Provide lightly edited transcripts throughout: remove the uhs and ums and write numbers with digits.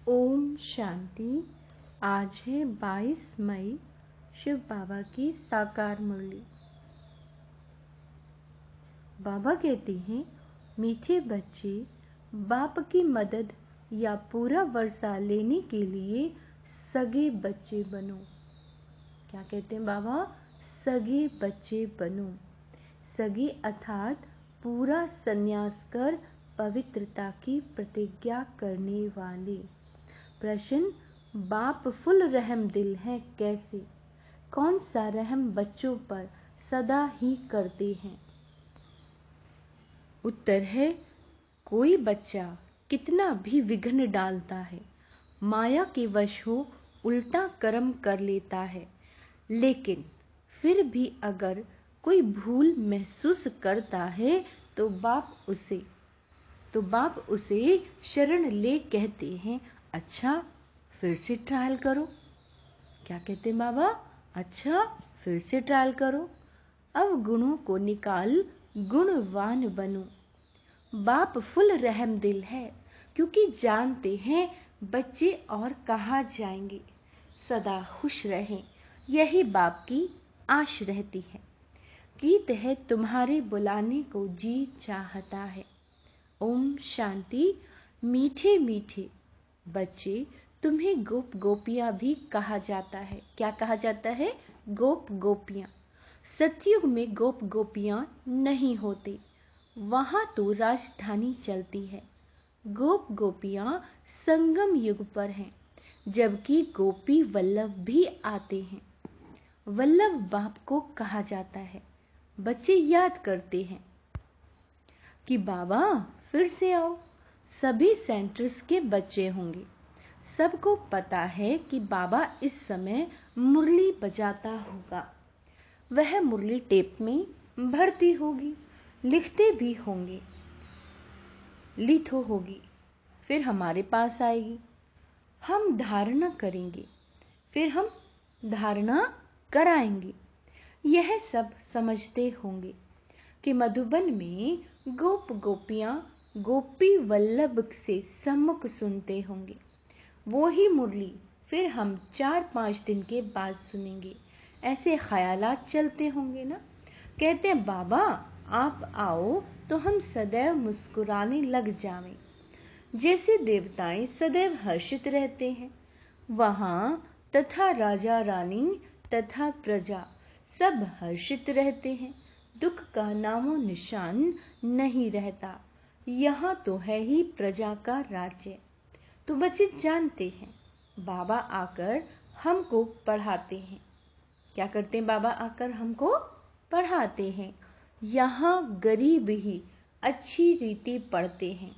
ओम शांति। आज है 22 मई, शिव बाबा की साकार मुरली। बाबा कहते हैं, मीठे बच्चे, बाप की मदद या पूरा वर्षा लेने के लिए सगे बच्चे बनो। क्या कहते हैं बाबा? सगे बच्चे बनो। सगे अर्थात पूरा संन्यास कर पवित्रता की प्रतिज्ञा करने वाले। प्रश्न, बाप फुल रहम दिल है कैसे? कौन सा रहम बच्चों पर सदा ही करते हैं? उत्तर है, कोई बच्चा कितना भी विघ्न डालता है, माया के वश हो उल्टा कर्म कर लेता है, लेकिन फिर भी अगर कोई भूल महसूस करता है तो बाप उसे शरण ले कहते हैं, अच्छा फिर से ट्रायल करो। क्या कहते हैं बाबा? अच्छा फिर से ट्रायल करो। अब गुणों को निकाल गुणवान बनो। बाप फुल रहम दिल है, क्योंकि जानते हैं बच्चे और कहाँ जाएंगे। सदा खुश रहें, यही बाप की आश रहती है। गीत है तुम्हारे बुलाने को जी चाहता है। ओम शांति। मीठे मीठे बच्चे, तुम्हें गोप गोपियां भी कहा जाता है। क्या कहा जाता है? गोप गोपियां। सतयुग में गोप गोपियां नहीं होते, वहां तो राजधानी चलती है। गोप गोपियां संगम युग पर हैं, जबकि गोपी वल्लभ भी आते हैं। वल्लभ बाप को कहा जाता है। बच्चे याद करते हैं कि बाबा फिर से आओ। सभी सेंटर्स के बच्चे होंगे। सबको पता है कि बाबा इस समय मुरली बजाता होगा। वह मुरली टेप में भरती होगी, लिखते भी होंगे, लिथो होगी, फिर हमारे पास आएगी। हम धारणा करेंगे, फिर हम धारणा कराएंगे। यह सब समझते होंगे कि मधुबन में गोप गोपियां गोपी वल्लभ से सम्मुख सुनते होंगे। वो ही मुरली फिर हम 4-5 दिन के बाद सुनेंगे। ऐसे ख्यालात चलते होंगे ना। कहते हैं बाबा आप आओ तो हम सदैव मुस्कुराने लग जावें। जैसे देवताएं सदैव हर्षित रहते हैं, वहां तथा राजा रानी तथा प्रजा सब हर्षित रहते हैं। दुख का नामो निशान नहीं रहता। यहाँ तो है ही प्रजा का राज्य। तो बच्चे जानते हैं, बाबा आकर हमको पढ़ाते हैं। क्या करते हैं बाबा? आकर हमको पढ़ाते हैं। यहाँ गरीब ही अच्छी रीति पढ़ते हैं।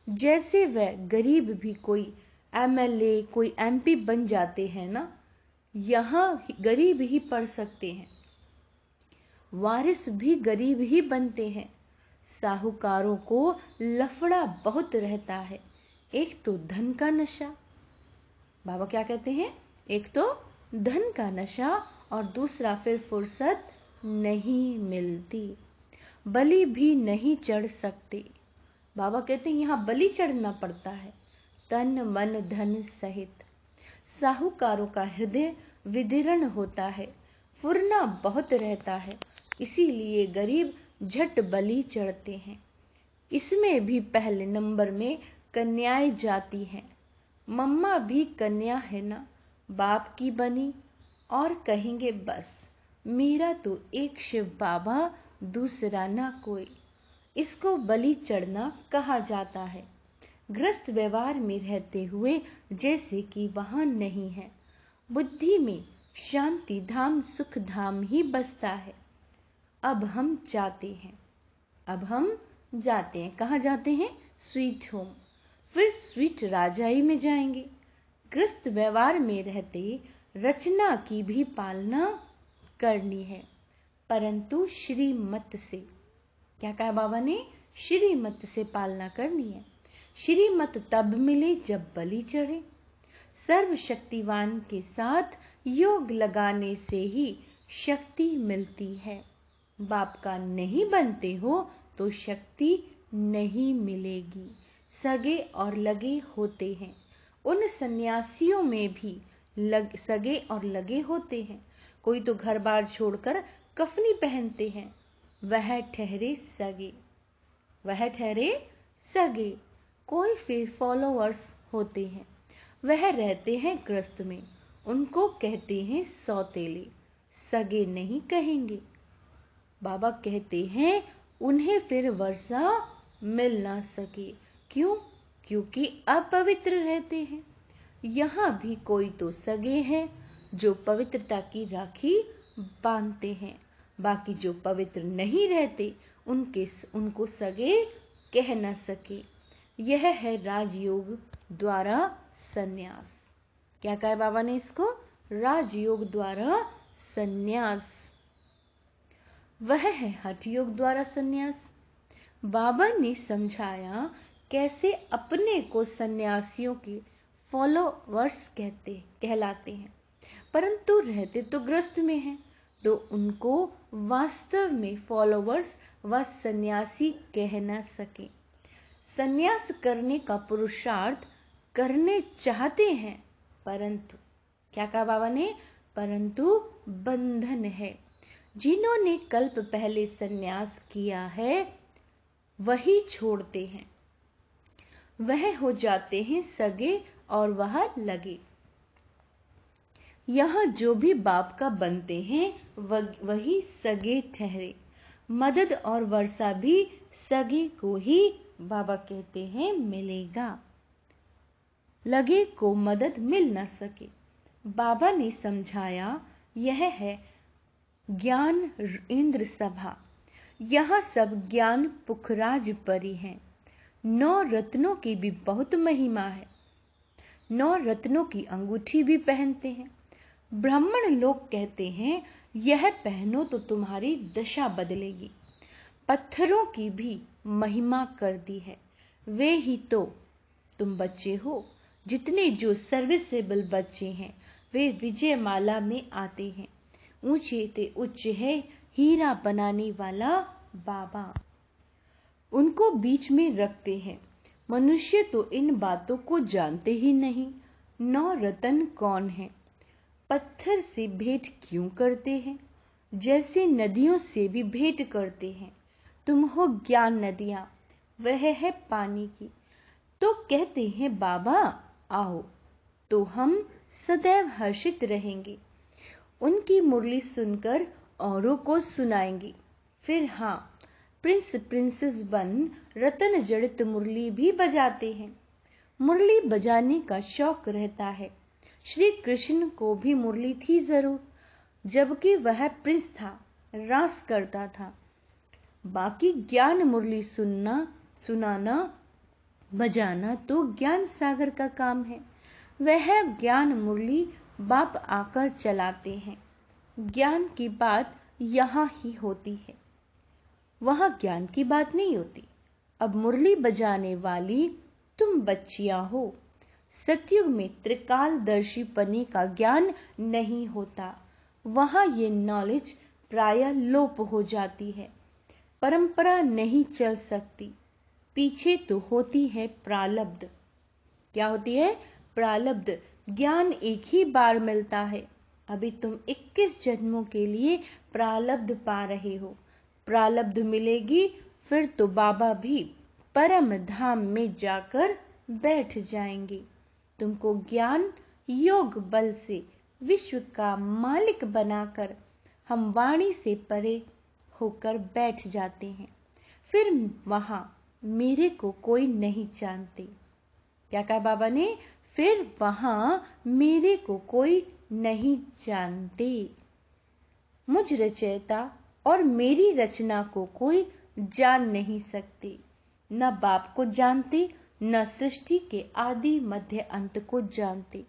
जैसे वह गरीब भी कोई एमएलए, कोई एमपी बन जाते हैं ना, यहाँ गरीब ही पढ़ सकते हैं। वारिस भी गरीब ही बनते हैं। साहूकारों को लफड़ा बहुत रहता है। एक तो धन का नशा। बाबा क्या कहते हैं? एक तो धन का नशा और दूसरा फिर फुर्सत नहीं मिलती। बलि भी नहीं चढ़ सकते। बाबा कहते हैं यहाँ बलि चढ़ना पड़ता है, तन मन धन सहित। साहूकारों का हृदय विदीर्ण होता है, फुरना बहुत रहता है, इसीलिए गरीब झट बलि चढ़ते हैं। इसमें भी पहले नंबर में कन्याएं जाती हैं। मम्मा भी कन्या है ना, बाप की बनी, और कहेंगे बस मेरा तो एक शिव बाबा, दूसरा ना कोई। इसको बलि चढ़ना कहा जाता है। ग्रस्त व्यवहार में रहते हुए जैसे कि वहां नहीं है। बुद्धि में शांति धाम सुख धाम ही बसता है। अब हम जाते हैं। कहाँ जाते हैं? Sweet home. फिर स्वीट राजाई में जाएंगे। ग्रस्त व्यवहार में रहते रचना की भी पालना करनी है, परंतु श्रीमत से। क्या कहा बाबा ने? श्रीमत से पालना करनी है। श्रीमत तब मिले जब बलि चढ़े। सर्वशक्तिवान के साथ योग लगाने से ही शक्ति मिलती है। बाप का नहीं बनते हो तो शक्ति नहीं मिलेगी। सगे और लगे होते हैं, उन सन्यासियों में भी सगे और लगे होते हैं। कोई तो घर बार छोड़कर कफनी पहनते हैं, वह ठहरे सगे, वह ठहरे सगे। कोई फिर फॉलोअर्स होते हैं, वह रहते हैं ग्रस्त में, उनको कहते हैं सौतेले, सगे नहीं कहेंगे। बाबा कहते हैं उन्हें फिर वर्षा मिल ना सके। क्यों? क्योंकि अपवित्र रहते हैं। यहाँ भी कोई तो सगे हैं जो पवित्रता की राखी बांधते हैं, बाकी जो पवित्र नहीं रहते उनको सगे कह न सके। यह है राजयोग द्वारा सन्यास। क्या कहा बाबा ने इसको? राजयोग द्वारा सन्यास। वह है हठ योग द्वारा सन्यास। बाबा ने समझाया कैसे अपने को सन्यासियों के फॉलोवर्स कहलाते हैं, परंतु रहते तो ग्रस्त में हैं, तो उनको वास्तव में फॉलोवर्स व सन्यासी कह न सके। सन्यास करने का पुरुषार्थ करने चाहते हैं, परंतु क्या कहा बाबा ने? परंतु बंधन है। जिन्होंने कल्प पहले सन्यास किया है वही छोड़ते हैं, वह हो जाते हैं सगे और वह लगे। यह जो भी बाप का बनते हैं वही सगे ठहरे। मदद और वर्षा भी सगे को ही बाबा कहते हैं मिलेगा, लगे को मदद मिल न सके। बाबा ने समझाया यह है ज्ञान इंद्र सभा। यह सब ज्ञान पुखराज परी हैं। 9 रत्नों की भी बहुत महिमा है। 9 रत्नों की अंगूठी भी पहनते हैं। ब्राह्मण लोग कहते हैं यह पहनो तो तुम्हारी दशा बदलेगी। पत्थरों की भी महिमा कर दी है। वे ही तो तुम बच्चे हो। जितने जो सर्विसेबल बच्चे हैं वे विजय माला में आते हैं। ऊंचे ते उच्च है हीरा बनाने वाला बाबा, उनको बीच में रखते हैं। मनुष्य तो इन बातों को जानते ही नहीं। 9 रत्न कौन है? पत्थर से भेंट क्यों करते हैं? जैसे नदियों से भी भेंट करते हैं। तुम हो ज्ञान नदियां, वह है पानी की। तो कहते हैं बाबा आओ, तो हम सदैव हर्षित रहेंगे। उनकी मुरली सुनकर औरों को सुनाएंगे। फिर हाँ, प्रिंस प्रिंसेस बन रतन जड़ित मुरली भी बजाते हैं। मुरली बजाने का शौक रहता है। श्री कृष्ण को भी मुरली थी जरूर, जबकि वह प्रिंस था, रास करता था। बाकी ज्ञान मुरली सुनाना बजाना तो ज्ञान सागर का काम है। वह ज्ञान मुरली बाप आकर चलाते हैं। ज्ञान की बात यहाँ ही होती है, वहां ज्ञान की बात नहीं होती। अब मुरली बजाने वाली तुम बच्चियां हो। सतयुग में त्रिकालदर्शीपने का ज्ञान नहीं होता, वहां ये नॉलेज प्राय लोप हो जाती है। परंपरा नहीं चल सकती। पीछे तो होती है प्रालब्ध। क्या होती है? प्रालब्ध। ज्ञान एक ही बार मिलता है। अभी तुम 21 जन्मों के लिए प्रालब्ध पा रहे हो। प्रालब्ध मिलेगी फिर तो बाबा भी परम धाम में जाकर बैठ जाएंगे। तुमको ज्ञान योग बल से विश्व का मालिक बनाकर हम वाणी से परे होकर बैठ जाते हैं। फिर वहां मेरे को कोई नहीं जानते। क्या कहा बाबा ने? फिर वहां मेरे को कोई नहीं जानते। मुझ रचयिता और मेरी रचना को कोई जान नहीं सकते। न बाप को जानते, न सृष्टि के आदि मध्य अंत को जानते।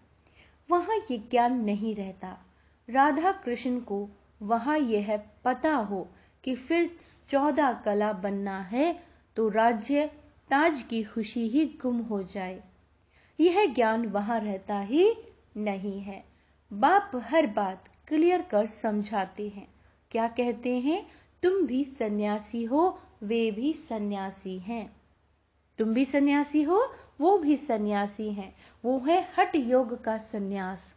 वहां ये ज्ञान नहीं रहता। राधा कृष्ण को वहां यह पता हो कि फिर 14 कला बनना है तो राज्य ताज की खुशी ही गुम हो जाए। यह ज्ञान वहां रहता ही नहीं है। बाप हर बात क्लियर कर समझाते हैं। क्या कहते हैं? तुम भी सन्यासी हो, वे भी सन्यासी हैं। तुम भी सन्यासी हो, वो भी सन्यासी हैं, वो है हठ योग का सन्यास।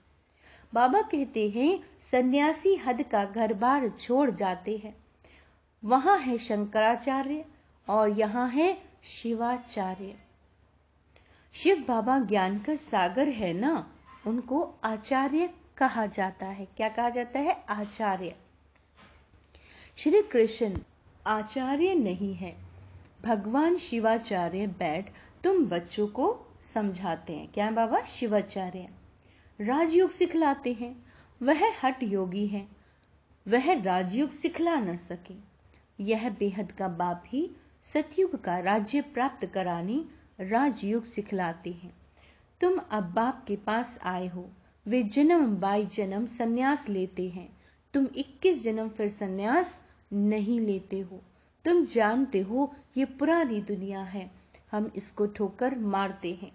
बाबा कहते हैं सन्यासी हद का घर बार छोड़ जाते हैं। वहां है शंकराचार्य और यहाँ है शिवाचार्य। शिव बाबा ज्ञान का सागर है ना, उनको आचार्य कहा जाता है। क्या कहा जाता है? आचार्य। श्री कृष्ण आचार्य नहीं है, भगवान शिवाचार्य बैठ तुम बच्चों को समझाते हैं। क्या है बाबा? शिवाचार्य। राजयोग सिखलाते हैं। वह हठ योगी है, वह राजयोग सिखला न सके। यह बेहद का बाप ही सतयुग का राज्य प्राप्त कराने राजयोग सिखलाते हैं। तुम अब बाप के पास आए हो, वे जन्म बाई जन्म सन्यास लेते हैं। तुम 21 जन्म फिर सन्यास नहीं लेते हो। तुम जानते हो ये पुरानी दुनिया है, हम इसको ठोकर मारते हैं।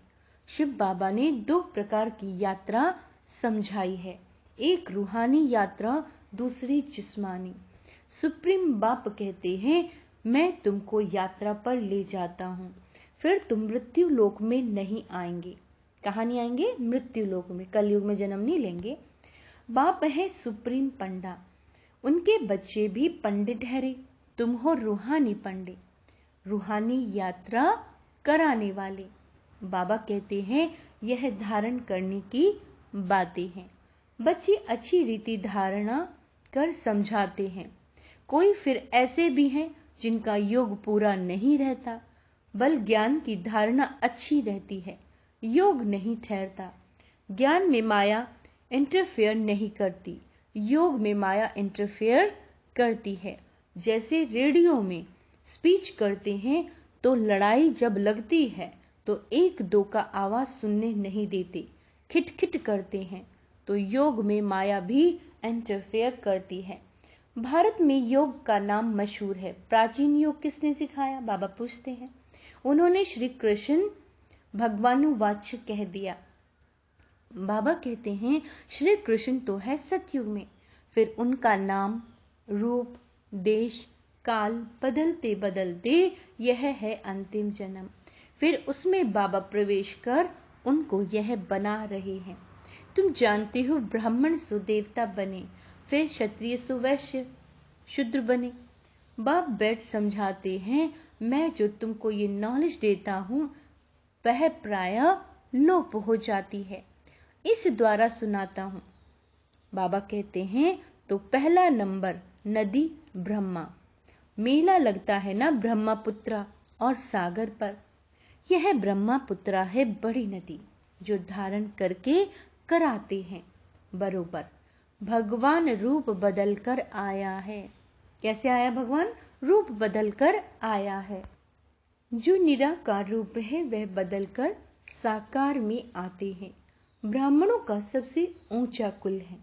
शिव बाबा ने 2 प्रकार की यात्रा समझाई है, एक रूहानी यात्रा, दूसरी जिस्मानी। सुप्रीम बाप कहते हैं मैं तुमको यात्रा पर ले जाता हूं, फिर तुम मृत्यु लोक में नहीं आएंगे। कहां नहीं आएंगे? मृत्यु लोक में। कलयुग में जन्म नहीं लेंगे। बाप है सुप्रीम पंडा, उनके बच्चे भी पंडित ठहरे। तुम हो रूहानी पंडित, रूहानी यात्रा कराने वाले। बाबा कहते हैं यह धारण करने की बातें हैं। बच्चे अच्छी रीति धारणा कर समझाते हैं। कोई फिर ऐसे भी हैं जिनका योग पूरा नहीं रहता, बल ज्ञान की धारणा अच्छी रहती है, योग नहीं ठहरता। ज्ञान में माया इंटरफेयर नहीं करती, योग में माया इंटरफेयर करती है। जैसे रेडियो में स्पीच करते हैं तो लड़ाई जब लगती है तो 1-2 का आवाज सुनने नहीं देते, खिटखिट करते हैं। तो योग में माया भी इंटरफेयर करती है। भारत में योग का नाम मशहूर है। प्राचीन योग किसने सिखाया? बाबा पूछते हैं। उन्होंने श्री कृष्ण भगवानुवाच कह दिया। बाबा कहते हैं श्री कृष्ण तो है सतयुग में, फिर उनका नाम, रूप, देश, काल बदलते बदलते यह है अंतिम जन्म। फिर उसमें बाबा प्रवेश कर उनको यह बना रहे हैं। तुम जानते हो ब्राह्मण सु देवता बने, फिर क्षत्रिय सु वैश्य शूद्र बने। बाप बैठ समझाते हैं मैं जो तुमको ये नॉलेज देता हूं वह प्रायः लोप हो जाती है, इस द्वारा सुनाता हूं। बाबा कहते हैं तो पहला नंबर नदी ब्रह्मा। मेला लगता है ना ब्रह्मपुत्रा और सागर पर। यह ब्रह्मपुत्रा है बड़ी नदी जो धारण करके कराते हैं बरोबर। भगवान रूप बदल कर आया है। कैसे आया भगवान? रूप बदल कर आया है। जो निराकार रूप है वह बदलकर साकार में आते हैं। ब्राह्मणों का सबसे ऊंचा कुल है।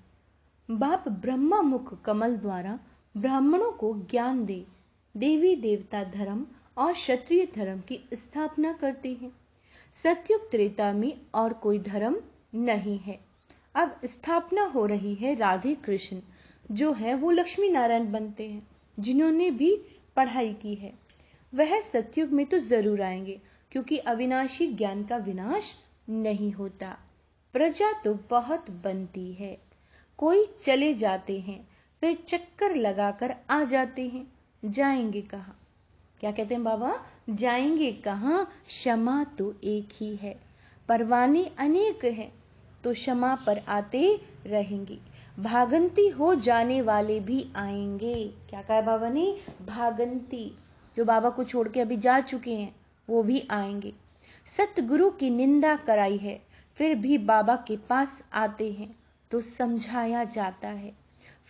बाप ब्रह्मा मुख कमल द्वारा ब्राह्मणों को ज्ञान दे देवी देवता धर्म और क्षत्रिय धर्म की स्थापना करते हैं। सतयुग त्रेता में और कोई धर्म नहीं है। अब स्थापना हो रही है राधे कृष्ण जो है वो लक्ष्मी नारायण बनते हैं, जिन्होंने भी पढ़ाई की है। वह सतयुग में तो जरूर आएंगे क्योंकि अविनाशी ज्ञान का विनाश नहीं होता। प्रजा तो बहुत बनती है, कोई चले जाते हैं फिर चक्कर लगाकर आ जाते हैं। जाएंगे कहाँ? क्या कहते हैं बाबा? जाएंगे कहाँ? क्षमा तो एक ही है, परवाने अनेक हैं, तो क्षमा पर आते रहेंगे। भागंती हो जाने वाले भी आएंगे। क्या कहा बाबा ने? भागंती, जो बाबा को छोड़ के अभी जा चुके हैं वो भी आएंगे। सतगुरु की निंदा कराई है फिर भी बाबा के पास आते हैं तो समझाया जाता है,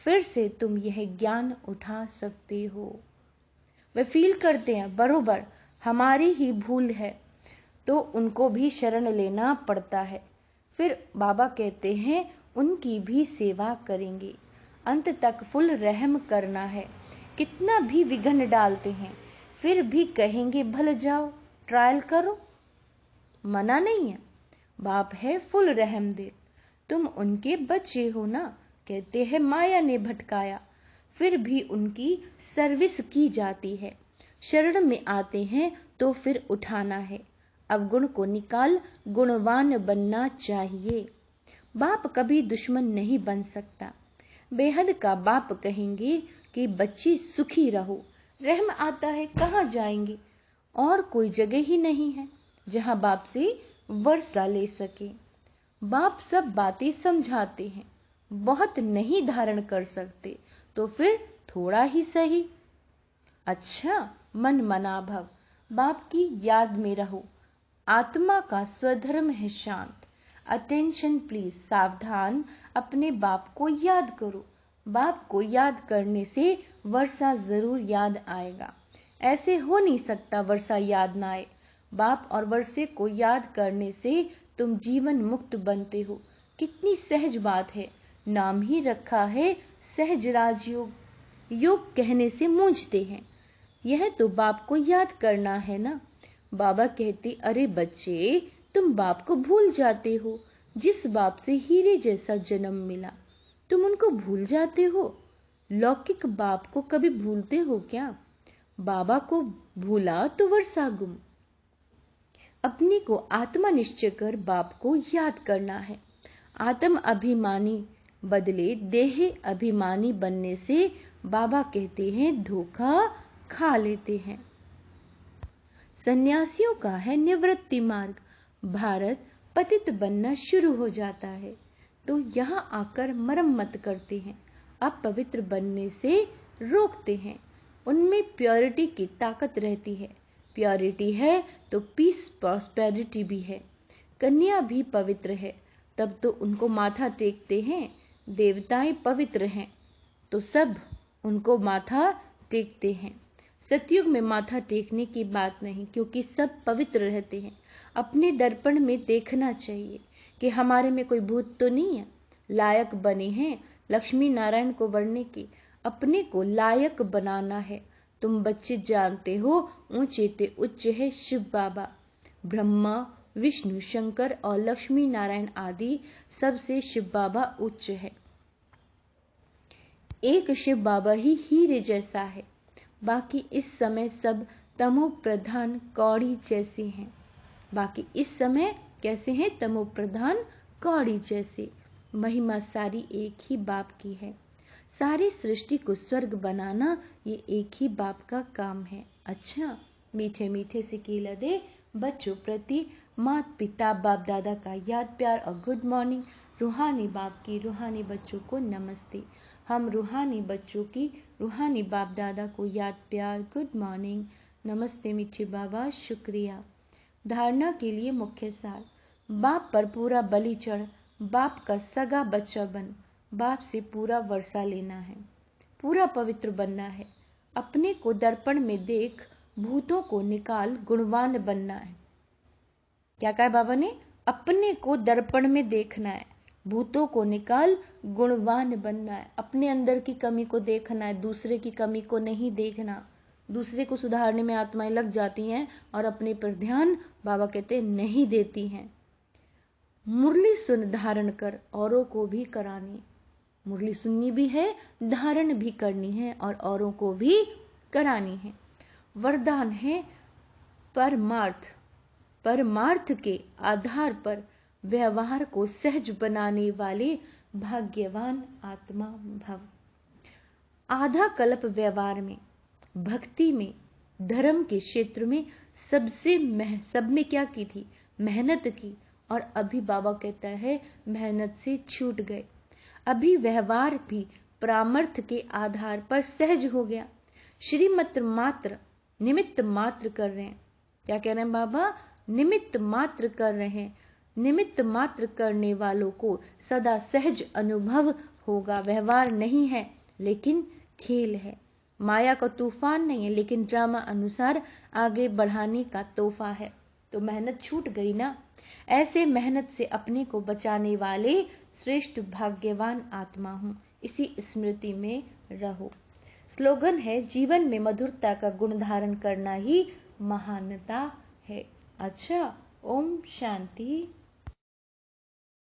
फिर से तुम यह ज्ञान उठा सकते हो। वे फील करते हैं बरोबर हमारी ही भूल है तो उनको भी शरण लेना पड़ता है। फिर बाबा कहते हैं उनकी भी सेवा करेंगे, अंत तक फुल रहम करना है। कितना भी विघ्न डालते हैं फिर भी कहेंगे भल जाओ, ट्रायल करो, मना नहीं है। बाप है फुल रहम दे, तुम उनके बच्चे हो ना। कहते हैं माया ने भटकाया फिर भी उनकी सर्विस की जाती है। शरण में आते हैं तो फिर उठाना है, अवगुण को निकाल गुणवान बनना चाहिए। बाप कभी दुश्मन नहीं बन सकता। बेहद का बाप कहेंगे कि बच्ची सुखी रहो, रहम आता है कहाँ जाएंगे, और कोई जगह ही नहीं है जहां बाप से वर्षा ले सके। बाप सब बातें समझाते हैं, बहुत नहीं धारण कर सकते तो फिर थोड़ा ही सही। अच्छा, मन मना भव, बाप की याद में रहो। आत्मा का स्वधर्म है शांत। अटेंशन प्लीज, सावधान, अपने बाप को याद करो। बाप को याद करने से वर्षा जरूर याद आएगा। ऐसे हो नहीं सकता वर्षा याद ना आए। बाप और वर्षे को याद करने से तुम जीवन मुक्त बनते हो। कितनी सहज बात है। नाम ही रखा है सहज राजयोग। योग कहने से मूंझते हैं। यह तो बाप को याद करना है ना। बाबा कहते, अरे बच्चे, तुम बाप को भूल जाते हो। जिस बाप से हीरे जैसा जन्म मिला, तुम उनको भूल जाते हो। लौकिक बाप को कभी भूलते हो क्या? बाबा को भूला तो वर्षा गुम। अपने को आत्मा निश्चय कर बाप को याद करना है। आत्म अभिमानी बदले देह अभिमानी बनने से बाबा कहते हैं धोखा खा लेते हैं। सन्यासियों का है निवृत्ति मार्ग। भारत पतित बनना शुरू हो जाता है तो यहां आकर मरम्मत करते हैं, अपवित्र बनने से रोकते हैं। उनमें प्योरिटी की ताकत रहती है। प्योरिटी है तो पीस प्रॉस्पेरिटी भी है। कन्या भी पवित्र है, तब तो उनको माथा टेकते हैं। देवताएं पवित्र हैं तो सब उनको माथा टेकते हैं। सतयुग में माथा टेकने की बात नहीं, क्योंकि सब पवित्र रहते हैं। अपने दर्पण में देखना चाहिए कि हमारे में कोई भूत तो नहीं है। लायक बने हैं लक्ष्मी नारायण को वरने के। अपने को लायक बनाना है। तुम बच्चे जानते हो ऊंचे ते उच्च है शिव बाबा। ब्रह्मा विष्णु शंकर और लक्ष्मी नारायण आदि सबसे शिव बाबा उच्च है। एक शिव बाबा ही हीरे जैसा है। बाकी इस समय सब तमो प्रधान कौड़ी जैसे हैं। बाकी इस समय कैसे हैं? तमो प्रधान कौड़ी जैसे। महिमा सारी एक ही बाप की है। सारी सृष्टि को स्वर्ग बनाना ये एक ही बाप का काम है। अच्छा, मीठे मीठे से केला दे बच्चों प्रति माता पिता बाप दादा का याद प्यार और गुड मॉर्निंग। रूहानी बाप की रूहानी बच्चों को नमस्ते। हम रूहानी बच्चों की रूहानी बाप दादा को याद प्यार गुड मॉर्निंग नमस्ते मीठे बाबा, शुक्रिया। धारणा के लिए मुख्य सार। बाप पर पूरा बलि चढ़, बाप का सगा बच्चा बन। बाप से पूरा वर्षा लेना है, पूरा पवित्र बनना है। अपने को दर्पण में देख, भूतों को निकाल गुणवान बनना है। क्या कहा बाबा ने? अपने को दर्पण में देखना है, भूतों को निकाल गुणवान बनना है। अपने अंदर की कमी को देखना है, दूसरे की कमी को नहीं देखना। दूसरे को सुधारने में आत्माएं लग जाती हैं और अपने पर ध्यान बाबा कहते नहीं देती हैं। मुरली सुन धारण कर, औरों को भी करानी। मुरली सुननी भी है, धारण भी करनी है और औरों को भी करानी है। वरदान है परमार्थ। परमार्थ के आधार पर व्यवहार को सहज बनाने वाले भाग्यवान आत्मा भव। आधा कल्प व्यवहार में, भक्ति में, धर्म के क्षेत्र में सब में क्या की थी? मेहनत की। और अभी बाबा कहता है मेहनत से छूट गए। अभी व्यवहार भी परामर्थ के आधार पर सहज हो गया। श्रीमत मात्र, निमित्त मात्र कर रहे हैं। क्या कह रहे हैं बाबा? निमित्त मात्र कर रहे हैं। निमित्त मात्र करने वालों को सदा सहज अनुभव होगा। व्यवहार नहीं है लेकिन खेल है। माया का तूफान नहीं है लेकिन ड्रामा अनुसार आगे बढ़ाने का तोहफा है। तो मेहनत छूट गई ना। ऐसे मेहनत से अपने को बचाने वाले श्रेष्ठ भाग्यवान आत्मा हूं, इसी स्मृति में रहो। स्लोगन है जीवन में मधुरता का गुण धारण करना ही महानता है। अच्छा, ओम शांति।